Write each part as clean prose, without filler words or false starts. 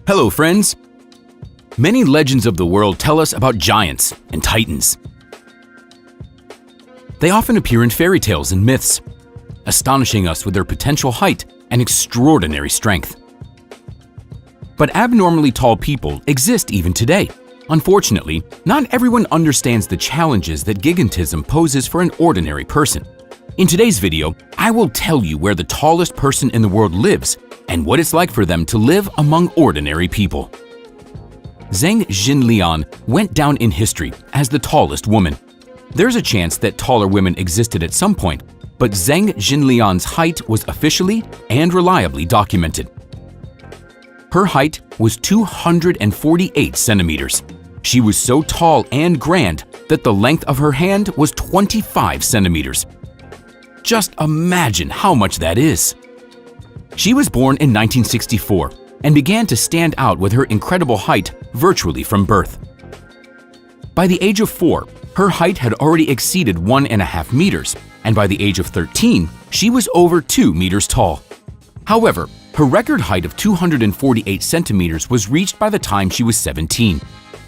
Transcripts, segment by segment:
Hello, friends! Many legends of the world tell us about giants and titans. They often appear in fairy tales and myths, astonishing us with their potential height and extraordinary strength. But abnormally tall people exist even today. Unfortunately, not everyone understands the challenges that gigantism poses for an ordinary person. In today's video, I will tell you where the tallest person in the world lives and what it's like for them to live among ordinary people. Zheng Jinlian went down in history as the tallest woman. There's a chance that taller women existed at some point, but Zheng Jinlian's height was officially and reliably documented. Her height was 248 centimeters. She was so tall and grand that the length of her hand was 25 centimeters. Just imagine how much that is. She was born in 1964 and began to stand out with her incredible height virtually from birth. By the age of 4, her height had already exceeded 1.5 meters, and by the age of 13, she was over 2 meters tall. However, her record height of 248 centimeters was reached by the time she was 17.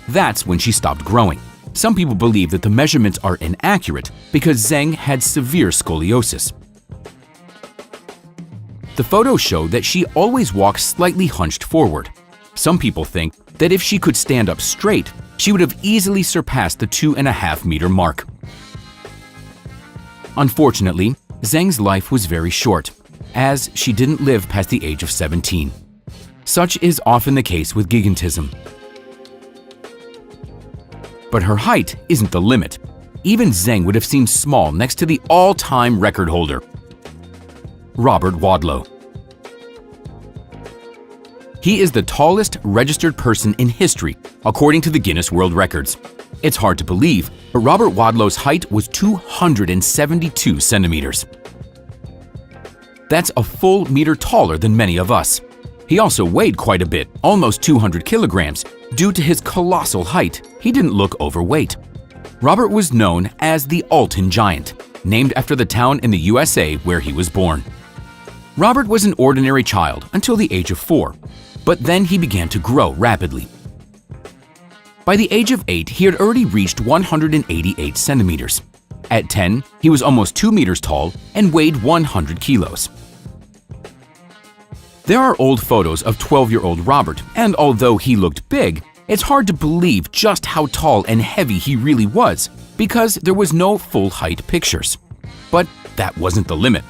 That's when she stopped growing. Some people believe that the measurements are inaccurate because Zheng had severe scoliosis. The photos show that she always walks slightly hunched forward. Some people think that if she could stand up straight, she would have easily surpassed the 2.5 meter mark. Unfortunately, Zheng's life was very short, as she didn't live past the age of 17. Such is often the case with gigantism. But her height isn't the limit. Even Zheng would have seemed small next to the all-time record holder, Robert Wadlow. He is the tallest registered person in history, according to the Guinness World Records. It's hard to believe, but Robert Wadlow's height was 272 centimeters. That's a full meter taller than many of us. He also weighed quite a bit, almost 200 kilograms. Due to his colossal height, he didn't look overweight. Robert was known as the Alton Giant, named after the town in the USA where he was born. Robert was an ordinary child until the age of 4, but then he began to grow rapidly. By the age of 8, he had already reached 188 centimeters. At 10, he was almost 2 meters tall and weighed 100 kilos. There are old photos of 12-year-old Robert, and although he looked big, it's hard to believe just how tall and heavy he really was because there was no full height pictures. But that wasn't the limit.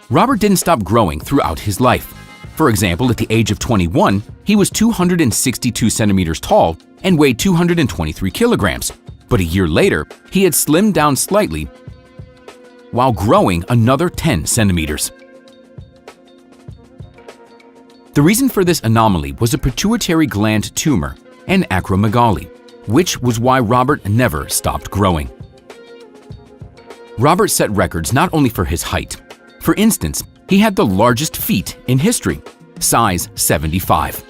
Robert didn't stop growing throughout his life. For example, at the age of 21, he was 262 centimeters tall and weighed 223 kilograms. But a year later, he had slimmed down slightly while growing another 10 centimeters. The reason for this anomaly was a pituitary gland tumor and acromegaly, which was why Robert never stopped growing. Robert set records not only for his height. For instance, he had the largest feet in history, size 75.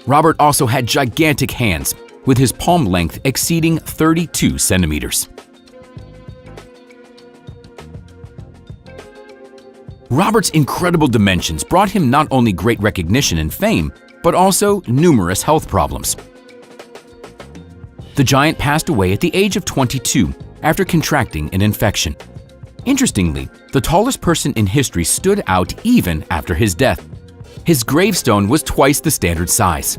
Robert also had gigantic hands, with his palm length exceeding 32 centimeters. Robert's incredible dimensions brought him not only great recognition and fame, but also numerous health problems. The giant passed away at the age of 22 after contracting an infection. Interestingly, the tallest person in history stood out even after his death. His gravestone was twice the standard size.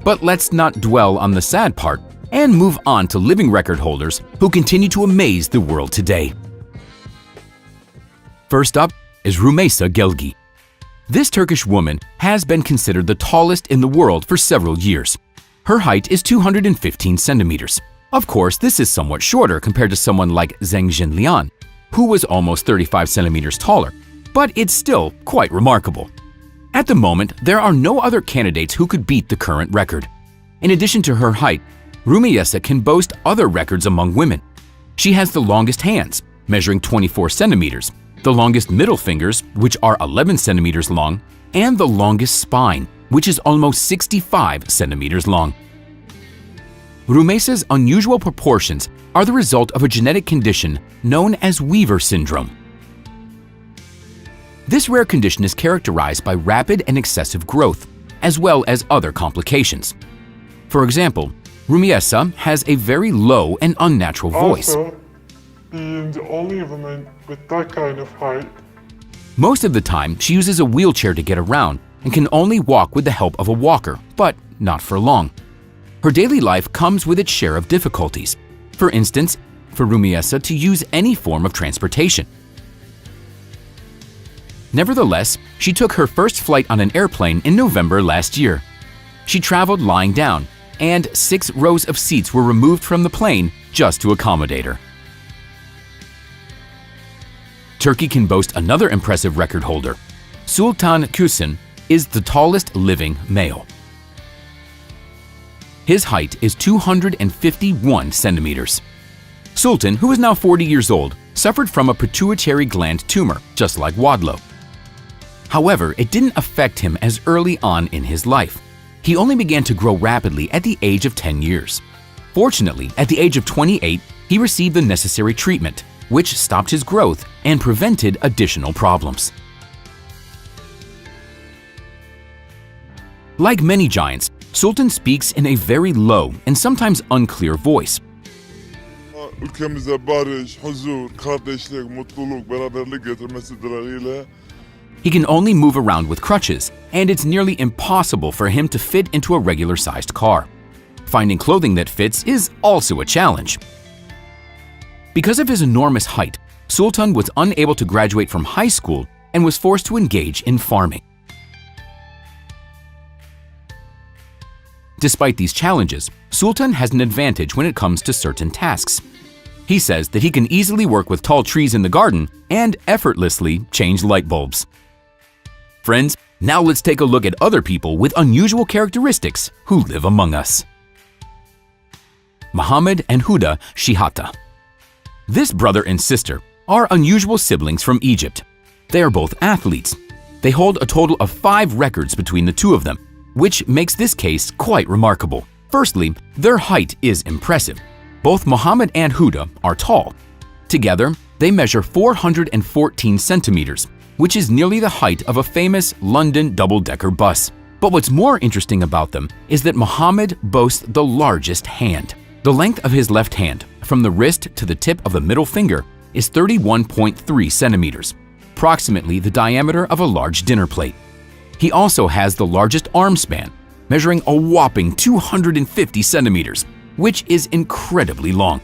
But let's not dwell on the sad part and move on to living record holders who continue to amaze the world today. First up is Rümeysa Gelgi. This Turkish woman has been considered the tallest in the world for several years. Her height is 215 centimeters. Of course, this is somewhat shorter compared to someone like Zheng Jinlian, who was almost 35 centimeters taller, but it's still quite remarkable. At the moment, there are no other candidates who could beat the current record. In addition to her height, Rümeysa can boast other records among women. She has the longest hands, measuring 24 centimeters, the longest middle fingers, which are 11 centimeters long, and the longest spine, which is almost 65 centimeters long. Rümeysa's unusual proportions are the result of a genetic condition known as Weaver syndrome. This rare condition is characterized by rapid and excessive growth, as well as other complications. For example, Rumiesa has a very low and unnatural voice. Also, being the only woman with that kind of height. Most of the time, she uses a wheelchair to get around and can only walk with the help of a walker, but not for long. Her daily life comes with its share of difficulties. For instance, for Rumiesa to use any form of transportation. Nevertheless, she took her first flight on an airplane in November last year. She traveled lying down, and 6 rows of seats were removed from the plane just to accommodate her. Turkey can boast another impressive record holder. Sultan Kusin is the tallest living male. His height is 251 centimeters. Sultan, who is now 40 years old, suffered from a pituitary gland tumor, just like Wadlow. However, it didn't affect him as early on in his life. He only began to grow rapidly at the age of 10 years. Fortunately, at the age of 28, he received the necessary treatment, which stopped his growth and prevented additional problems. Like many giants, Sultan speaks in a very low and sometimes unclear voice. Ülkemize barış, huzur, kardeşlik, mutluluk, beraberlik getirmesi dileğiyle. He can only move around with crutches, and it's nearly impossible for him to fit into a regular-sized car. Finding clothing that fits is also a challenge. Because of his enormous height, Sultan was unable to graduate from high school and was forced to engage in farming. Despite these challenges, Sultan has an advantage when it comes to certain tasks. He says that he can easily work with tall trees in the garden and effortlessly change light bulbs. Friends, now let's take a look at other people with unusual characteristics who live among us. Muhammad and Huda Shihata. This brother and sister are unusual siblings from Egypt. They are both athletes. They hold a total of 5 records between the two of them, which makes this case quite remarkable. Firstly, their height is impressive. Both Muhammad and Huda are tall. Together, they measure 414 centimeters, which is nearly the height of a famous London double-decker bus. But what's more interesting about them is that Muhammad boasts the largest hand. The length of his left hand, from the wrist to the tip of the middle finger, is 31.3 centimeters, approximately the diameter of a large dinner plate. He also has the largest arm span, measuring a whopping 250 centimeters, which is incredibly long.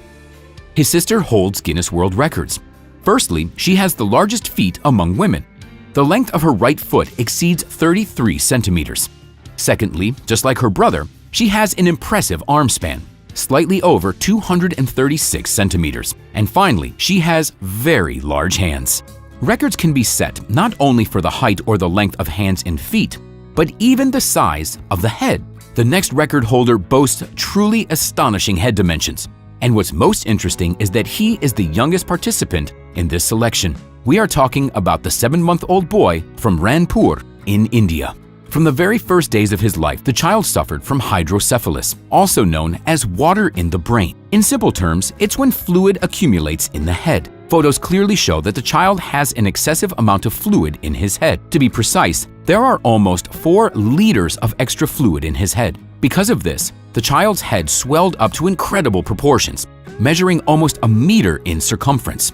His sister holds Guinness World Records. Firstly, she has the largest feet among women. The length of her right foot exceeds 33 centimeters. Secondly, just like her brother, she has an impressive arm span, slightly over 236 centimeters. And finally, she has very large hands. Records can be set not only for the height or the length of hands and feet, but even the size of the head. The next record holder boasts truly astonishing head dimensions. And what's most interesting is that he is the youngest participant in this selection. We are talking about the 7-month-old boy from Ranpur in India. From the very first days of his life, the child suffered from hydrocephalus, also known as water in the brain. In simple terms, it's when fluid accumulates in the head. Photos clearly show that the child has an excessive amount of fluid in his head. To be precise, there are almost 4 liters of extra fluid in his head. Because of this, the child's head swelled up to incredible proportions, measuring almost a meter in circumference.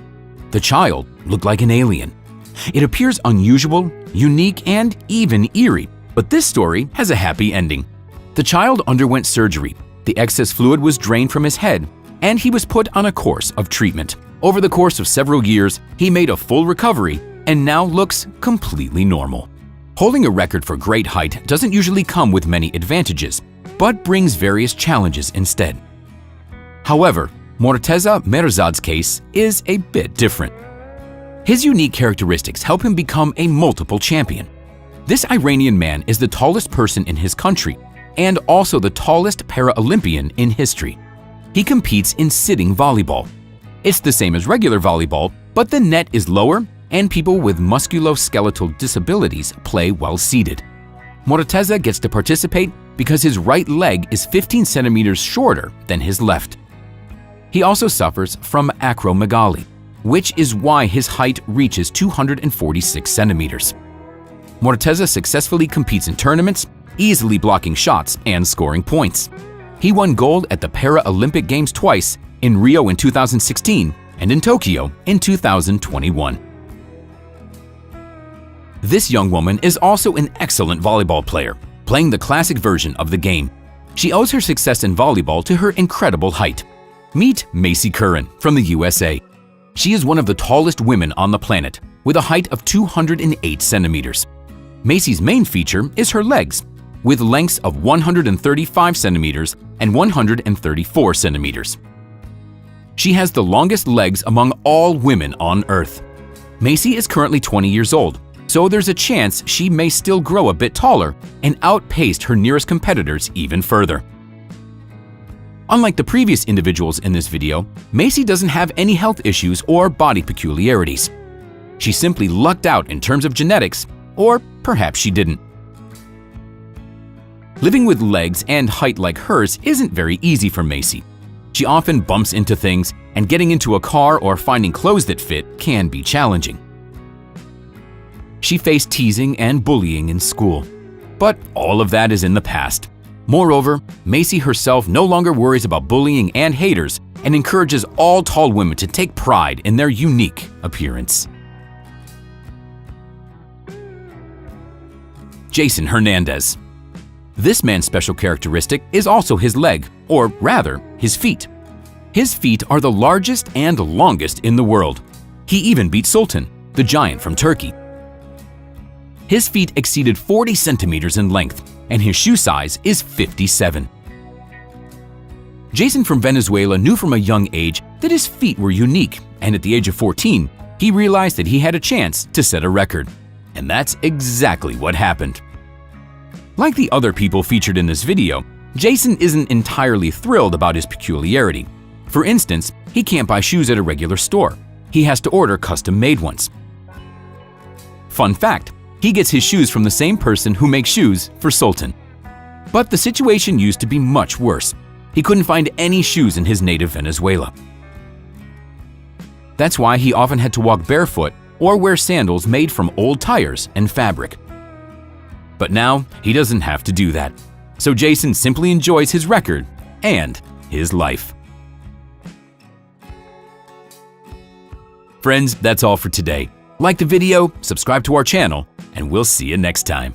The child looked like an alien. It appears unusual, unique, and even eerie, but this story has a happy ending. The child underwent surgery, the excess fluid was drained from his head, and he was put on a course of treatment. Over the course of several years, he made a full recovery and now looks completely normal. Holding a record for great height doesn't usually come with many advantages, but brings various challenges instead. However, Morteza Merzad's case is a bit different. His unique characteristics help him become a multiple champion. This Iranian man is the tallest person in his country and also the tallest para-Olympian in history. He competes in sitting volleyball. It's the same as regular volleyball, but the net is lower and people with musculoskeletal disabilities play while seated. Morteza gets to participate because his right leg is 15 centimeters shorter than his left. He also suffers from acromegaly, which is why his height reaches 246 centimeters. Morteza successfully competes in tournaments, easily blocking shots and scoring points. He won gold at the Paralympic Games twice, in Rio in 2016 and in Tokyo in 2021. This young woman is also an excellent volleyball player, playing the classic version of the game. She owes her success in volleyball to her incredible height. Meet Macy Curran from the USA. She is one of the tallest women on the planet, with a height of 208 centimeters. Macy's main feature is her legs, with lengths of 135 centimeters and 134 centimeters. She has the longest legs among all women on Earth. Macy is currently 20 years old, so there's a chance she may still grow a bit taller and outpace her nearest competitors even further. Unlike the previous individuals in this video, Macy doesn't have any health issues or body peculiarities. She simply lucked out in terms of genetics, or perhaps she didn't. Living with legs and height like hers isn't very easy for Macy. She often bumps into things, and getting into a car or finding clothes that fit can be challenging. She faced teasing and bullying in school, but all of that is in the past. Moreover, Macy herself no longer worries about bullying and haters and encourages all tall women to take pride in their unique appearance. Jason Hernandez. This man's special characteristic is also his leg, or rather, his feet. His feet are the largest and longest in the world. He even beat Sultan, the giant from Turkey. His feet exceeded 40 centimeters in length, and his shoe size is 57. Jason from Venezuela knew from a young age that his feet were unique, and at the age of 14, he realized that he had a chance to set a record. And that's exactly what happened. Like the other people featured in this video, Jason isn't entirely thrilled about his peculiarity. For instance, he can't buy shoes at a regular store. He has to order custom-made ones. Fun fact, he gets his shoes from the same person who makes shoes for Sultan. But the situation used to be much worse. He couldn't find any shoes in his native Venezuela. That's why he often had to walk barefoot or wear sandals made from old tires and fabric. But now, he doesn't have to do that. So Jason simply enjoys his record and his life. Friends, that's all for today. Like the video, subscribe to our channel, and we'll see you next time.